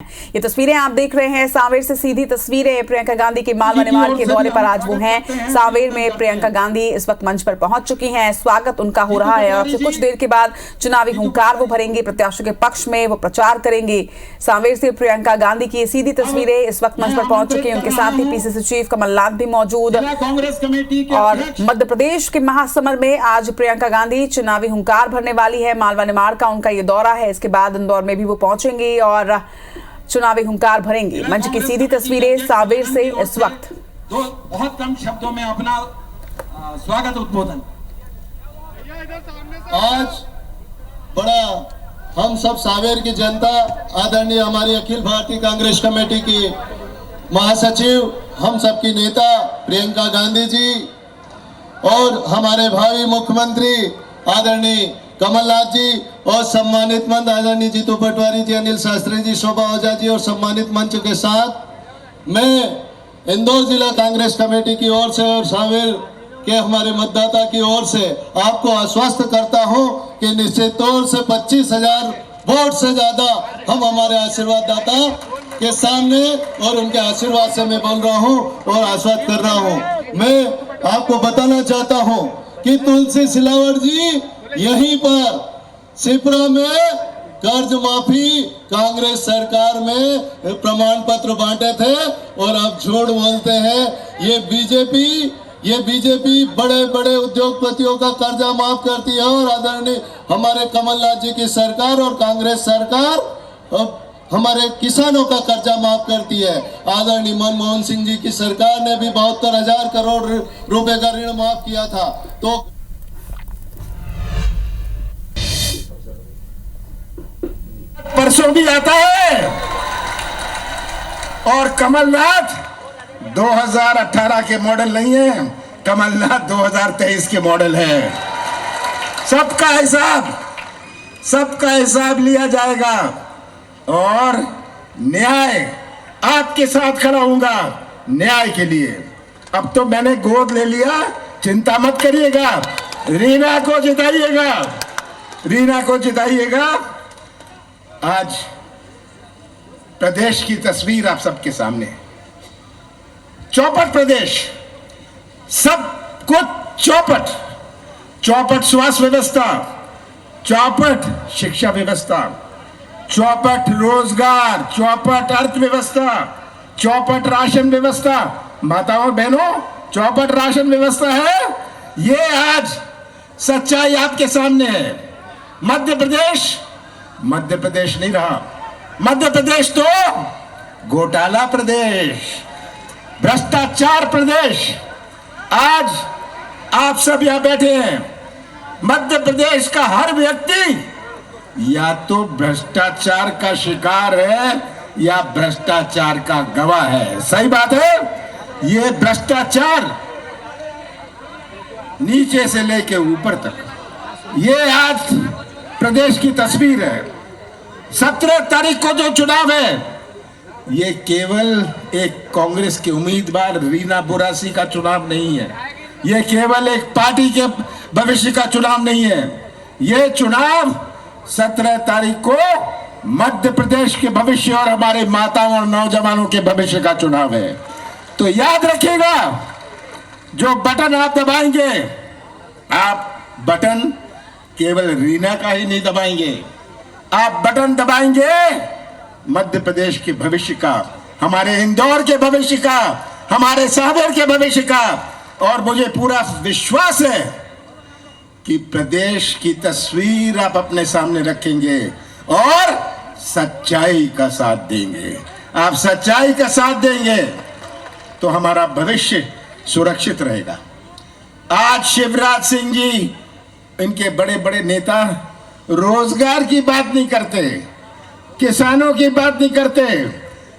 ये तस्वीरें आप देख रहे हैं सांवेर से सीधी तस्वीरें प्रियंका गांधी के मालवा निमाड़ के दौरे पर आज वो हैं सांवेर में। प्रियंका गांधी इस वक्त मंच पर पहुंच चुकी हैं, स्वागत उनका हो रहा है। अब से कुछ देर के बाद चुनावी हुंकार वो भरेंगे, प्रत्याशियों के पक्ष में वो प्रचार करेंगे। सांवेर से प्रियंका गांधी की सीधी तस्वीरें इस वक्त मंच पर पहुंच चुकी है। उनके साथ ही पीसीसी चीफ कमलनाथ भी मौजूद। और मध्य प्रदेश के महासमर में आज प्रियंका गांधी चुनावी हुंकार भरने वाली है। मालवा निमाड़ का उनका ये दौरा है, इसके बाद इंदौर में भी वो पहुंचेंगे और चुनावी हुंकार भरेंगे। मंच की सीधी तस्वीरें सांवेर से इस वक्त। बहुत कम शब्दों में अपना स्वागत उद्बोधन। आज बड़ा हम सब सांवेर की जनता, आदरणीय हमारी अखिल भारतीय कांग्रेस कमेटी की महासचिव, हम सबकी नेता प्रियंका गांधी जी और हमारे भावी मुख्यमंत्री आदरणीय कमलनाथ जी और सम्मानित मंच आदरणीय जीतू पटवारी जी, अनिल शास्त्री जी, शोभा ओझा जी और सम्मानित मंच के साथ मैं इंदौर जिला कांग्रेस कमेटी की ओर से और सांवेर के हमारे मतदाता की ओर से आपको आश्वस्त करता हूं कि निश्चित तौर से 25,000 वोट से ज्यादा हम हमारे आशीर्वाद दाता के सामने और उनके आशीर्वाद से मैं बोल रहा हूं और आश्वस्त कर रहा हूं। मैं आपको बताना चाहता हूं कि तुलसी सिलावट जी यहीं पर सिपरा में कर्ज माफी कांग्रेस सरकार में प्रमाण पत्र बांटे थे और अब झूठ बोलते हैं। ये बीजेपी बड़े बड़े उद्योगपतियों का कर्जा माफ करती है और आदरणीय हमारे कमलनाथ जी की सरकार और कांग्रेस सरकार हमारे किसानों का कर्जा माफ करती है। आदरणीय मनमोहन सिंह जी की सरकार ने भी 72,000 करोड़ रुपए का ऋण माफ किया था। तो परसों भी आता है और कमलनाथ 2018 के मॉडल नहीं है, कमलनाथ 2023 के मॉडल है। सबका हिसाब लिया जाएगा और न्याय आपके साथ खड़ा हूंगा न्याय के लिए। अब तो मैंने गोद ले लिया, चिंता मत करिएगा, रीना को जिताइएगा। आज प्रदेश की तस्वीर आप सबके सामने, चौपट प्रदेश, सब कुछ चौपट स्वास्थ्य व्यवस्था, चौपट शिक्षा व्यवस्था, चौपट रोजगार, चौपट अर्थव्यवस्था, चौपट राशन व्यवस्था। माताओं बहनों, चौपट राशन व्यवस्था है। ये आज सच्चाई आपके सामने है। मध्य प्रदेश नहीं रहा, मध्य प्रदेश तो घोटाला प्रदेश, भ्रष्टाचार प्रदेश। आज आप सब यहां बैठे हैं, मध्य प्रदेश का हर व्यक्ति या तो भ्रष्टाचार का शिकार है या भ्रष्टाचार का गवाह है। सही बात है। ये भ्रष्टाचार नीचे से लेके ऊपर तक, ये आज प्रदेश की तस्वीर है। 17 तारीख को जो चुनाव है, ये केवल एक कांग्रेस के उम्मीदवार रीना बुरासी का चुनाव नहीं है, ये केवल एक पार्टी के भविष्य का चुनाव नहीं है। ये चुनाव 17 तारीख को मध्य प्रदेश के भविष्य और हमारे माताओं और नौजवानों के भविष्य का चुनाव है। तो याद रखिएगा, जो बटन आप दबाएंगे, आप बटन केवल रीना का ही नहीं दबाएंगे, आप बटन दबाएंगे मध्य प्रदेश के भविष्य का, हमारे इंदौर के भविष्य का, हमारे सांवेर के भविष्य का। और मुझे पूरा विश्वास है कि प्रदेश की तस्वीर आप अपने सामने रखेंगे और सच्चाई का साथ देंगे। आप सच्चाई का साथ देंगे तो हमारा भविष्य सुरक्षित रहेगा। आज शिवराज सिंह जी, इनके बड़े बड़े नेता रोजगार की बात नहीं करते, किसानों की बात नहीं करते।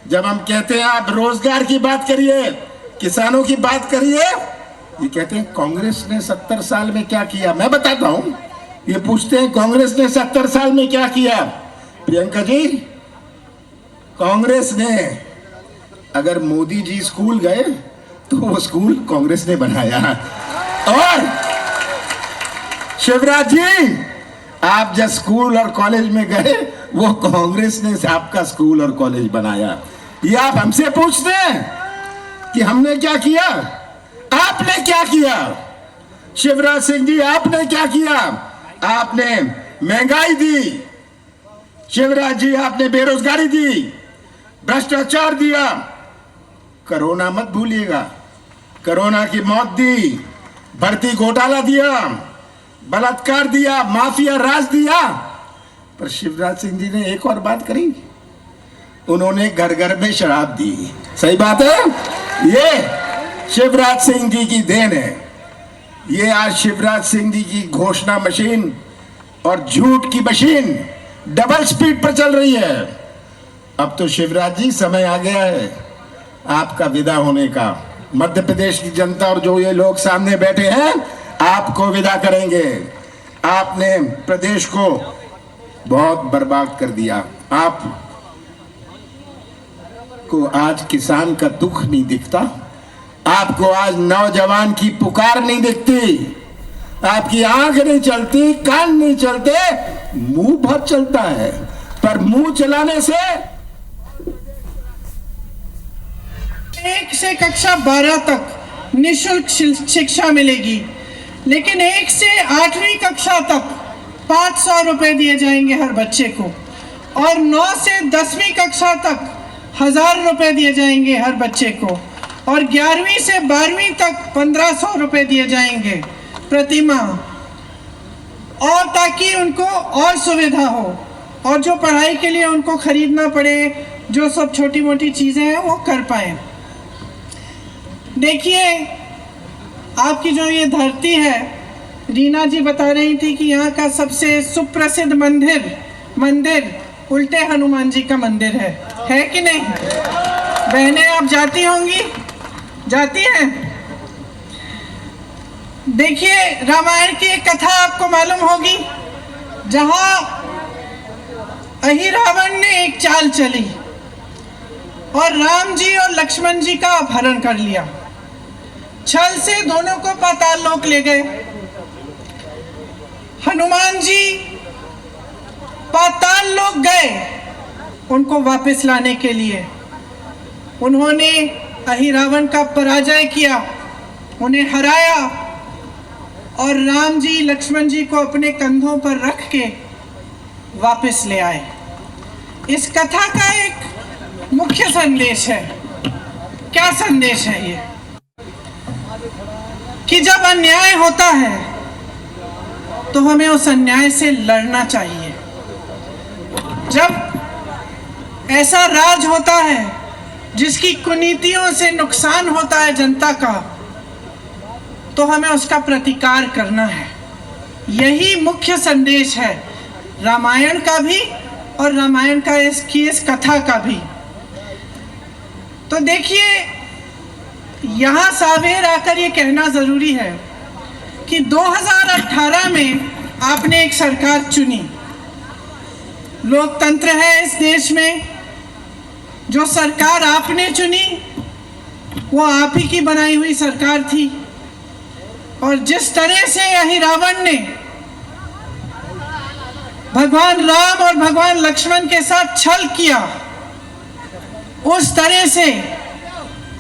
जब हम कहते हैं आप रोजगार की बात करिए, किसानों की बात करिए, ये कहते हैं कांग्रेस ने 70 साल में क्या किया। मैं बताता हूं, ये पूछते हैं कांग्रेस ने 70 साल में क्या किया। प्रियंका जी, कांग्रेस ने, अगर मोदी जी स्कूल गए तो वो स्कूल कांग्रेस ने बनाया। और शिवराज जी, आप जब स्कूल और कॉलेज में गए वो कांग्रेस ने आपका स्कूल और कॉलेज बनाया। ये आप हमसे पूछते हैं कि हमने क्या किया? आपने क्या किया? शिवराज सिंह जी, आपने क्या किया? आपने महंगाई दी। शिवराज जी, आपने बेरोजगारी दी, भ्रष्टाचार दिया। कोरोना मत भूलिएगा, कोरोना की मौत दी, भर्ती घोटाला दिया, बलात्कार दिया, माफिया राज दिया। पर शिवराज सिंह जी ने एक और बात करी, उन्होंने घर घर में शराब दी। सही बात है, ये शिवराज सिंह जी की देन है। ये आज शिवराज सिंह जी की घोषणा मशीन और झूठ की मशीन डबल स्पीड पर चल रही है। अब तो शिवराज जी समय आ गया है आपका विदा होने का। मध्य प्रदेश की जनता और जो ये लोग सामने बैठे हैं आपको विदा करेंगे। आपने प्रदेश को बहुत बर्बाद कर दिया। आप को आज किसान का दुख नहीं दिखता, आपको आज नौजवान की पुकार नहीं दिखती, आपकी आंख नहीं चलती, कान नहीं चलते, मुंह भर चलता है। पर मुंह चलाने से 1 से कक्षा 12 तक निःशुल्क शिक्षा मिलेगी, लेकिन 1 से 8वीं कक्षा तक 500 रुपए दिए जाएंगे हर बच्चे को, और 9 से 10वीं कक्षा तक 1000 रुपए दिए जाएंगे हर बच्चे को, और 11वीं से 12वीं तक 1500 रुपए दिए जाएंगे प्रति माह, और ताकि उनको और सुविधा हो और जो पढ़ाई के लिए उनको खरीदना पड़े, जो सब छोटी मोटी चीज़ें हैं वो कर पाए। देखिए, आपकी जो ये धरती है, रीना जी बता रही थी कि यहाँ का सबसे सुप्रसिद्ध मंदिर उल्टे हनुमान जी का मंदिर है कि नहीं? बहनें आप जाती होंगी, जाती हैं? देखिए, रामायण की एक कथा आपको मालूम होगी, जहाँ अहिरावण ने एक चाल चली और राम जी और लक्ष्मण जी का अपहरण कर लिया। छल से दोनों को पाताल लोक ले गए। हनुमान जी पाताल लोक गए उनको वापस लाने के लिए। उन्होंने अहिरावण का पराजय किया, उन्हें हराया, और राम जी लक्ष्मण जी को अपने कंधों पर रख के वापस ले आए। इस कथा का एक मुख्य संदेश है। क्या संदेश है ये? कि जब अन्याय होता है तो हमें उस अन्याय से लड़ना चाहिए। जब ऐसा राज होता है जिसकी कुनीतियों से नुकसान होता है जनता का, तो हमें उसका प्रतिकार करना है। यही मुख्य संदेश है रामायण का भी और रामायण का इस कथा का भी। तो देखिए, यहाँ सावेर आकर ये कहना ज़रूरी है कि 2018 में आपने एक सरकार चुनी। लोकतंत्र है इस देश में। जो सरकार आपने चुनी वो आप ही की बनाई हुई सरकार थी, और जिस तरह से अहिरावण ने भगवान राम और भगवान लक्ष्मण के साथ छल किया, उस तरह से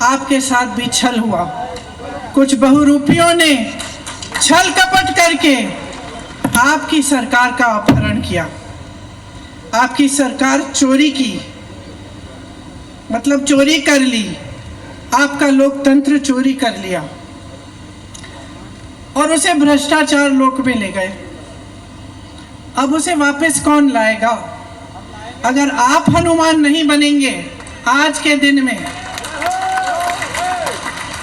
आपके साथ भी छल हुआ। कुछ बहुरूपियों ने छल कपट करके आपकी सरकार का अपहरण किया, आपकी सरकार चोरी की, मतलब चोरी कर ली, आपका लोकतंत्र चोरी कर लिया और उसे भ्रष्टाचार लोक में ले गए। अब उसे वापस कौन लाएगा? अगर आप हनुमान नहीं बनेंगे आज के दिन में,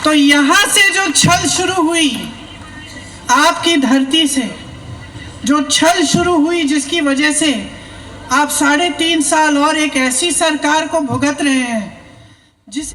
तो यहां से जो छल शुरू हुई, आपकी धरती से जो छल शुरू हुई, जिसकी वजह से आप 3.5 साल और एक ऐसी सरकार को भुगत रहे हैं जिस